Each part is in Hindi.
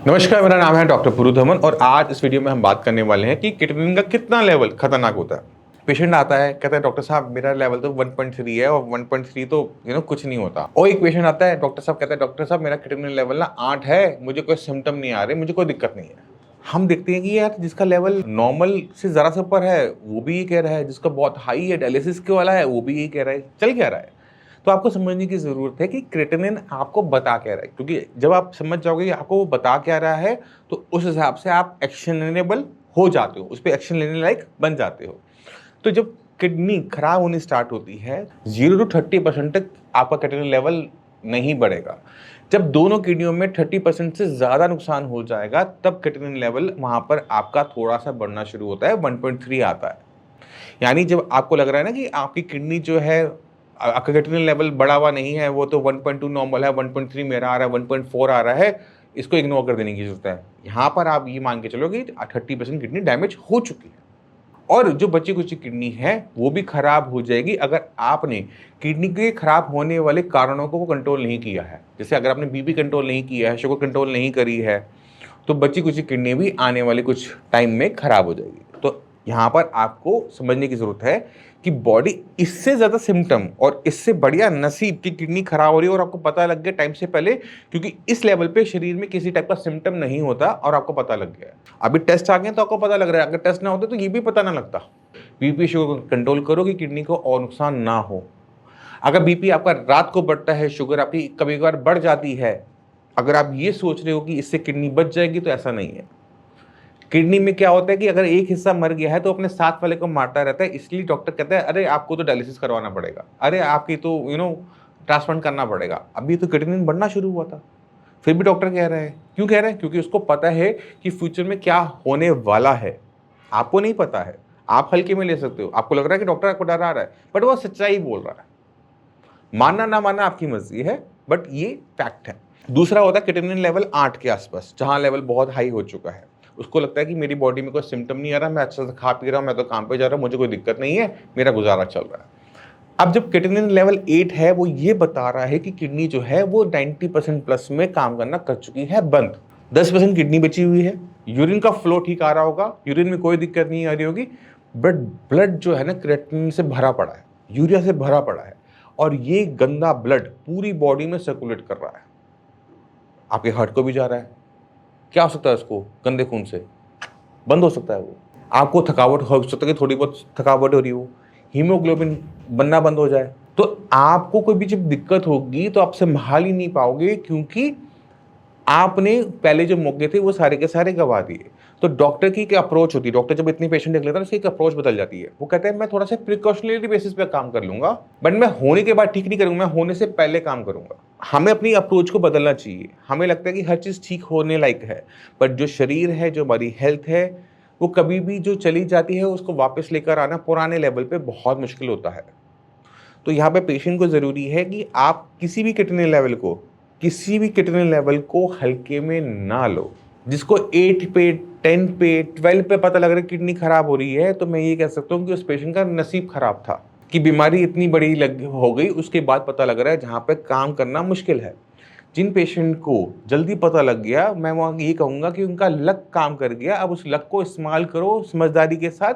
नमस्कार, मेरा नाम है डॉक्टर पुरुधमन और आज इस वीडियो में हम बात करने वाले हैं कि क्रिएटिनिन का कितना लेवल खतरनाक होता है। पेशेंट आता है, कहता है डॉक्टर साहब मेरा लेवल तो 1.3 है और 1.3 तो कुछ नहीं होता। और एक पेशेंट आता है, डॉक्टर साहब कहता है डॉक्टर साहब मेरा क्रिएटिनिन लेवल ना 8 है, मुझे कोई सिम्टम नहीं आ रहे, मुझे कोई दिक्कत नहीं है। हम देखते हैं कि यार जिसका लेवल नॉर्मल से जरा से ऊपर है वो भी ये कह रहा है, जिसका बहुत हाई है डायलिसिस के वाला है वो भी यही कह रहा है, चल क्या रहा है। तो आपको समझने की ज़रूरत है कि क्रिएटिनिन आपको बता क्या रहा है, क्योंकि जब आप समझ जाओगे कि आपको वो बता क्या रहा है तो उस हिसाब से आप एक्शनेबल हो जाते हो, उस पर एक्शन लेने लायक बन जाते हो। तो जब किडनी खराब होनी स्टार्ट होती है 0 to 30% तक आपका क्रिएटिनिन लेवल नहीं बढ़ेगा। जब दोनों किडनियों में 30% से ज़्यादा नुकसान हो जाएगा तब क्रिएटिनिन लेवल वहाँ पर आपका थोड़ा सा बढ़ना शुरू होता है, 1.3 आता है। यानी जब आपको लग रहा है ना कि आपकी किडनी जो है आपका क्रिएटिनिन लेवल बढ़ा हुआ नहीं है, वो तो 1.2 नॉर्मल है, 1.3 मेरा आ रहा है, 1.4 आ रहा है, इसको इग्नोर कर देने की जरूरत है। यहाँ पर आप ये मान के चलो कि 30% किडनी डैमेज हो चुकी है और जो बची कुची किडनी है वो भी खराब हो जाएगी अगर आपने किडनी के खराब होने वाले कारणों को कंट्रोल नहीं किया है। जैसे अगर आपने बीपी कंट्रोल नहीं किया है, शुगर कंट्रोल नहीं करी है, तो बची कुची किडनी भी आने वाले कुछ टाइम में खराब हो जाएगी। तो यहाँ पर आपको समझने की जरूरत है कि बॉडी इससे ज़्यादा सिम्टम और इससे बढ़िया नसीब की किडनी खराब हो रही है और आपको पता लग गया टाइम से पहले, क्योंकि इस लेवल पे शरीर में किसी टाइप का सिम्टम नहीं होता और आपको पता लग गया। अभी टेस्ट आ गए तो आपको पता लग रहा है, अगर टेस्ट ना होते तो ये भी पता ना लगता। बीपी शुगर कंट्रोल करो कि किडनी को और नुकसान ना हो। अगर बीपी आपका रात को बढ़ता है, शुगर आपकी कभी कभार बढ़ जाती है, अगर आप ये सोच रहे हो कि इससे किडनी बच जाएगी तो ऐसा नहीं है। किडनी में क्या होता है कि अगर एक हिस्सा मर गया है तो अपने साथ वाले को मारता रहता है, इसलिए डॉक्टर कहता है अरे आपको तो डायलिसिस करवाना पड़ेगा, अरे आपकी तो ट्रांसप्लांट करना पड़ेगा। अभी तो क्रिएटिनिन बढ़ना शुरू हुआ था, फिर भी डॉक्टर कह रहा है। क्यों कह रहे हैं? क्योंकि उसको पता है कि फ्यूचर में क्या होने वाला है। आपको नहीं पता है, आप हल्के में ले सकते हो, आपको लग रहा है कि डॉक्टर आपको डरा रहा है, बट वो सच्चाई बोल रहा है। मानना ना मानना आपकी मर्जी है, बट ये फैक्ट है। दूसरा होता है क्रिएटिनिन लेवल 8 के आसपास, जहां लेवल बहुत हाई हो चुका है। उसको लगता है कि मेरी बॉडी में कोई सिम्टम नहीं आ रहा, मैं अच्छा से खा पी रहा हूँ, मैं तो काम पे जा रहा हूँ, मुझे कोई दिक्कत नहीं है, मेरा गुजारा चल रहा है। अब जब क्रिएटिनिन लेवल 8 है, वो ये बता रहा है कि किडनी जो है वो 90% प्लस में काम करना कर चुकी है बंद। 10% किडनी बची हुई है, यूरिन का फ्लो ठीक आ रहा होगा, यूरिन में कोई दिक्कत नहीं आ रही होगी, बट ब्लड जो है ना क्रिएटिनिन से भरा पड़ा है, यूरिया से भरा पड़ा है, और ये गंदा ब्लड पूरी बॉडी में सर्कुलेट कर रहा है, आपके हार्ट को भी जा रहा है। क्या हो सकता है उसको? गंदे खून से बंद हो सकता है वो। आपको थकावट हो सकता है कि थोड़ी बहुत थकावट हो रही हो, हीमोग्लोबिन बनना बंद हो जाए, तो आपको कोई भी जब दिक्कत होगी तो आप संभाल ही नहीं पाओगे, क्योंकि आपने पहले जो मौके थे वो सारे के सारे गवा दिए। तो डॉक्टर की क्या अप्रोच होती है, डॉक्टर जब इतनी पेशेंट देख लेता है उसकी एक अप्रोच बदल जाती है। वो कहता है मैं थोड़ा सा प्रिकॉशनरी बेसिस पे काम कर लूंगा, बट मैं होने के बाद ठीक नहीं करूंगा, मैं होने से पहले काम करूंगा। हमें अपनी अप्रोच को बदलना चाहिए। हमें लगता है कि हर चीज़ ठीक होने लायक है, बट जो शरीर है, जो हमारी हेल्थ है, वो कभी भी जो चली जाती है उसको वापस लेकर आना पुराने लेवल पे बहुत मुश्किल होता है। तो यहाँ पे पेशेंट को ज़रूरी है कि आप किसी भी क्रिएटिनिन लेवल को हल्के में ना लो। जिसको 8 पे, 10 पे, 12 पे पता लग रहा है किडनी खराब हो रही है, तो मैं ये कह सकता हूँ कि उस पेशेंट का नसीब खराब था कि बीमारी इतनी बड़ी हो गई, उसके बाद पता लग रहा है जहाँ पे काम करना मुश्किल है। जिन पेशेंट को जल्दी पता लग गया, मैं वहाँ ये कहूँगा कि उनका लक काम कर गया। अब उस लक को इस्तेमाल करो समझदारी के साथ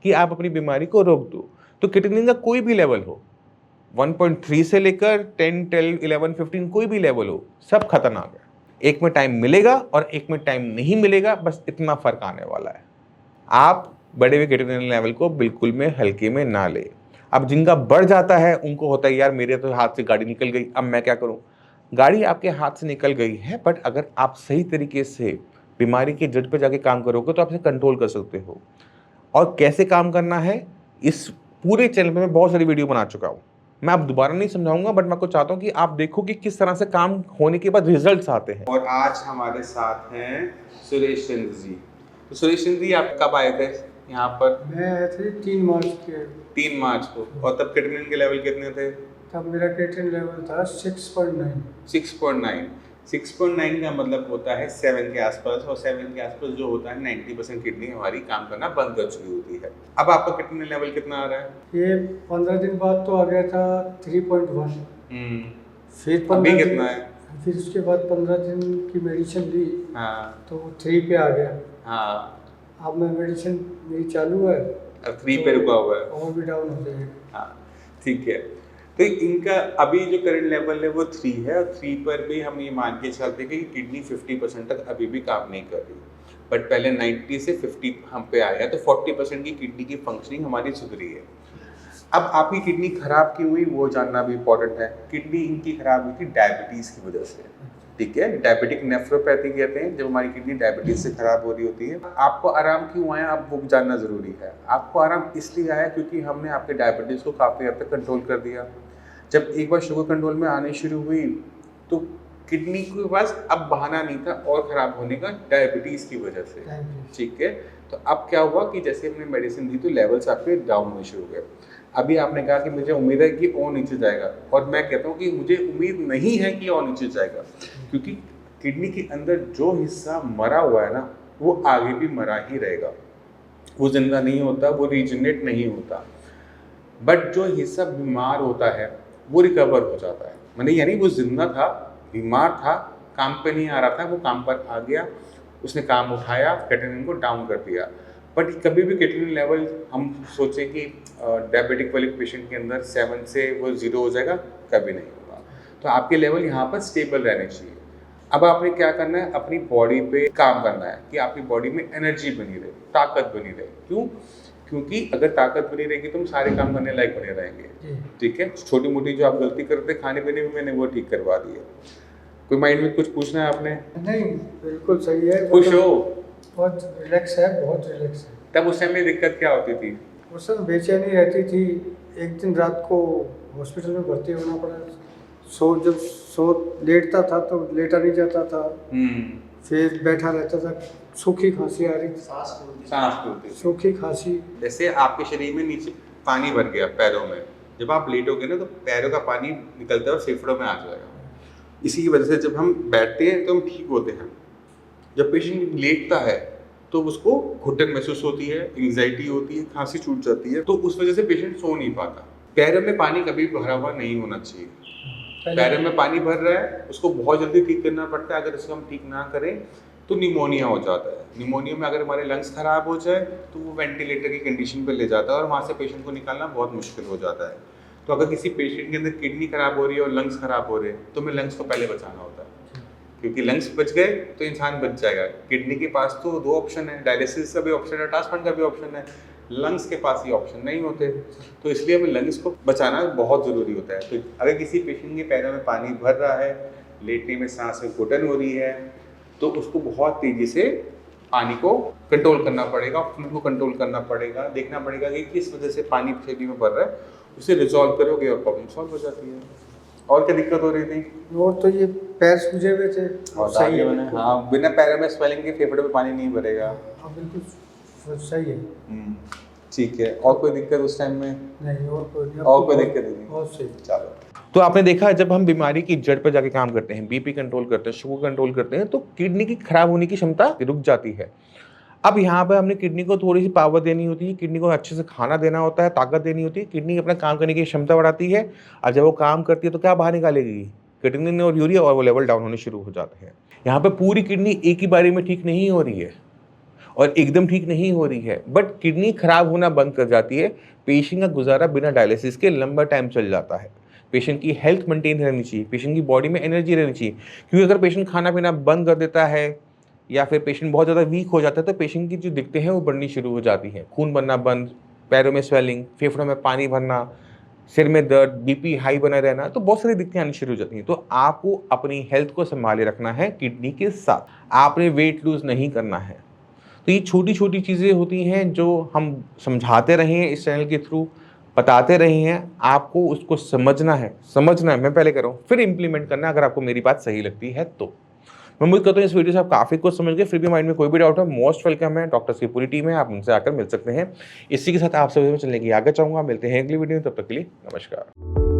कि आप अपनी बीमारी को रोक दो। तो क्रिएटिनिन का कोई भी लेवल हो, 1.3 से लेकर 10, 12, 11, 15 कोई भी लेवल हो, सब खतरनाक है। एक में टाइम मिलेगा और एक में टाइम नहीं मिलेगा, बस इतना फर्क आने वाला है। आप बढ़े हुए क्रिएटिनिन लेवल को बिल्कुल में हल्के में ना ले। अब जिनका बढ़ जाता है उनको होता है यार मेरे तो हाथ से गाड़ी निकल गई, अब मैं क्या करूं। गाड़ी आपके हाथ से निकल गई है, बट अगर आप सही तरीके से बीमारी के जड़ पे जाके काम करोगे तो आप इसे कंट्रोल कर सकते हो। और कैसे काम करना है, इस पूरे चैनल पे मैं बहुत सारी वीडियो बना चुका हूँ, मैं अब दोबारा नहीं समझाऊंगा, बट मैं आपको चाहता हूँ कि आप देखो कि किस तरह से काम होने के बाद रिजल्ट्स आते हैं। और आज हमारे साथ हैं सुरेश चंद्र जी। तो सुरेश चंद्र जी, आप कब आए थे यहाँ पर? मैं आए थे 3 मार्च के। 3 मार्च को। और तब क्रिएटिनिन के लेवल कितने थे? तब मेरा क्रिएटिनिन लेवल था 6.9। 6.9। 6.9 का मतलब होता है 7 के आसपास, और 7 के आसपास जो होता है 90% किडनी हमारी काम करना बंद कर चुकी होती है। अब आपका क्रिएटिनिन लेवल कितना आ रहा है? ये 15 दिन बाद तो आ गया था 3.1। फिर अभी कितना है? फिर उसके बाद 15 दिन की मेडिसिन ली हाँ तो वो 3 पे आ गया। हाँ, अब मैं मेडिसिन मेरी चालू है, अब 3 पे रुका हुआ है। और भी डाउन हो जाएगा। हाँ ठीक है। तो इनका अभी जो करंट लेवल है वो 3 है, और 3 पर भी हम ये मान के चलते हैं कि किडनी 50% तक अभी भी काम नहीं कर रही, बट पहले 90 से 50 हम पे आया, तो 40% की किडनी की फंक्शनिंग हमारी सुधरी है। अब आपकी किडनी खराब क्यों हुई वो जानना भी इम्पोर्टेंट है। किडनी इनकी खराब हुई थी डायबिटीज़ की वजह से, ठीक है। डायबिटिक नेफ्रोपैथी कहते हैं जब हमारी किडनी डायबिटीज से खराब हो रही होती है। आपको आराम क्यों आया अब वो जानना जरूरी है। आपको आराम इसलिए आया क्योंकि हमने आपके डायबिटीज को काफ़ी हद तक कंट्रोल कर दिया। जब एक बार शुगर कंट्रोल में आनी शुरू हुई तो किडनी के पास अब बहाना नहीं था और ख़राब होने का डायबिटीज़ की वजह से, ठीक है। तो अब क्या हुआ कि जैसे हमने मेडिसिन दी तो लेवल्स आपके डाउन होने शुरू हो गए। अभी आपने कहा कि मुझे उम्मीद है कि और नीचे जाएगा, और मैं कहता हूँ कि मुझे उम्मीद नहीं है कि और नीचे जाएगा, क्योंकि किडनी के अंदर जो हिस्सा मरा हुआ है ना वो आगे भी मरा ही रहेगा। वो जिंदा नहीं होता, वो रीजनरेट नहीं होता, बट जो हिस्सा बीमार होता है वो रिकवर हो जाता है। मैंने यानी वो जिंदा था, बीमार था, काम पे नहीं आ रहा था, वो काम पर आ गया, उसने काम उठाया, क्रिएटिनिन को डाउन कर दिया। बट कभी भी क्रिएटिनिन लेवल हम सोचें कि डायबिटिक वाले पेशेंट के अंदर 7 से वो 0 हो जाएगा, कभी नहीं होगा। तो आपके लेवल यहाँ पर स्टेबल रहने चाहिए। अब आपने क्या करना है, अपनी बॉडी पे काम करना है कि आपकी बॉडी में एनर्जी बनी रहे, ताकत बनी रहे। क्यों? क्योंकि अगर ताकत बनी रहेगी तो हम सारे काम करने लायक बने रहेंगे, ठीक है। छोटी मोटी जो आप गलती करते खाने पीने में, मैंने वो ठीक करवा दी है। कोई माइंड में कुछ पूछना है आपने? नहीं, बिल्कुल सही है। खुश हो? बहुत रिलैक्स है, बहुत रिलैक्स है। तब उस टाइम में दिक्कत क्या होती थी? उस समय बेचैनी रहती थी। एक दिन रात को हॉस्पिटल में भर्ती होना पड़ा। जब लेटता था तो लेटा नहीं जाता था, फिर बैठा रहता था, सूखी खांसी आ रही, सांस फूलती, सूखी खांसी। जैसे आपके शरीर में नीचे पानी भर गया पैरों में, जब आप लेटोगे ना तो पैरों का पानी निकलता है और फेफड़ों में आ जाएगा। इसी की वजह से जब हम बैठते हैं तो हम ठीक होते हैं। जब पेशेंट लेटता है तो उसको घुटन महसूस होती है, एंग्जाइटी होती है, खांसी छूट जाती है, तो उस वजह से पेशेंट सो नहीं पाता। पैरों में पानी कभी भरा हुआ नहीं होना चाहिए। पैरों में पानी भर रहा है, उसको बहुत जल्दी ठीक करना पड़ता है। अगर इसको हम ठीक ना करें तो निमोनिया हो जाता है। निमोनिया में अगर हमारे लंग्स खराब हो जाए तो वो वेंटिलेटर की कंडीशन पर ले जाता है और वहाँ से पेशेंट को निकालना बहुत मुश्किल हो जाता है। तो अगर किसी पेशेंट के अंदर किडनी खराब हो रही है और लंग्स खराब हो रहे हैं तो हमें लंग्स को पहले बचाना होता है, क्योंकि लंग्स बच गए तो इंसान बच जाएगा। किडनी के पास तो 2 ऑप्शन है, डायलिसिस का भी ऑप्शन है, ट्रांसप्लांट का भी ऑप्शन है। लंग्स के पास ये ऑप्शन नहीं होते, तो इसलिए हमें लंग्स को बचाना बहुत ज़रूरी होता है। तो अगर किसी पेशेंट के पैरों में पानी भर रहा है, लेटने में सांस में घुटन हो रही है, तो उसको बहुत तेज़ी से पानी को कंट्रोल करना पड़ेगा, फ्लू को कंट्रोल करना पड़ेगा, देखना पड़ेगा कि किस वजह से पानी शरीर में भर रहा है, उसे रिजॉल्व करोगे और प्रॉब्लम सॉल्व हो जाती है। और क्या दिक्कत हो रही थी? और तो ये पैर सूजे हुए थे, सही है मैंने, हाँ, बिना पैरों में स्वेलिंग के फेफड़े में पानी नहीं भरेगा। हाँ बिल्कुल सही है। ठीक है। और कोई दिक्कत उस टाइम में? नहीं, और कोई दिक्कत नहीं। बहुत सही। चलो, तो आपने देखा जब हम बीमारी की जड़ पर जाके काम करते हैं, बीपी कंट्रोल करते हैं, शुगर कंट्रोल करते हैं, तो किडनी की खराब होने की क्षमता रुक जाती है। अब यहाँ पे हमने किडनी को थोड़ी सी पावर देनी होती है, किडनी को अच्छे से खाना देना होता है, ताकत देनी होती है, किडनी अपना काम करने की क्षमता बढ़ाती है। और जब वो काम करती है तो क्या बाहर निकालेगी? क्रिएटिनिन और यूरिया, और वो लेवल डाउन होने शुरू हो जाते हैं। यहाँ पे पूरी किडनी एक ही बारी में ठीक नहीं हो रही है और एकदम ठीक नहीं हो रही है, बट किडनी खराब होना बंद कर जाती है। पेशेंट का गुजारा बिना डायलिसिस के लंबा टाइम चल जाता है। पेशेंट की हेल्थ मेंटेन रहनी चाहिए, पेशेंट की बॉडी में एनर्जी रहनी चाहिए, क्योंकि अगर पेशेंट खाना पीना बंद कर देता है या फिर पेशेंट बहुत ज़्यादा वीक हो जाता है तो पेशेंट की जो दिक्कतें हैं वो बढ़नी शुरू हो जाती हैं। खून बनना बंद, पैरों में स्वेलिंग, फेफड़ों में पानी भरना, सिर में दर्द, बीपी हाई बना रहना, तो बहुत सारी दिक्कतें आनी शुरू हो जाती हैं। तो आपको अपनी हेल्थ को संभाले रखना है किडनी के साथ। आपने वेट लूज़ नहीं करना है। तो ये छोटी छोटी चीज़ें होती हैं जो हम समझाते रहे हैं, इस चैनल के थ्रू बताते रहे हैं। आपको उसको समझना है, मैं पहले कर रहा हूँ, फिर इम्प्लीमेंट करना है अगर आपको मेरी बात सही लगती है तो। मैं उम्मीद करता हूँ इस वीडियो से आप काफ़ी कुछ समझ गए। फिर भी माइंड में कोई भी डाउट है, मोस्ट वेलकम है, डॉक्टर्स की पूरी टीम है, आप उनसे आकर मिल सकते हैं। इसी के साथ आप सभी में चलने की आगे चाहूँगा। मिलते हैं अगली वीडियो में, तब तक के लिए नमस्कार।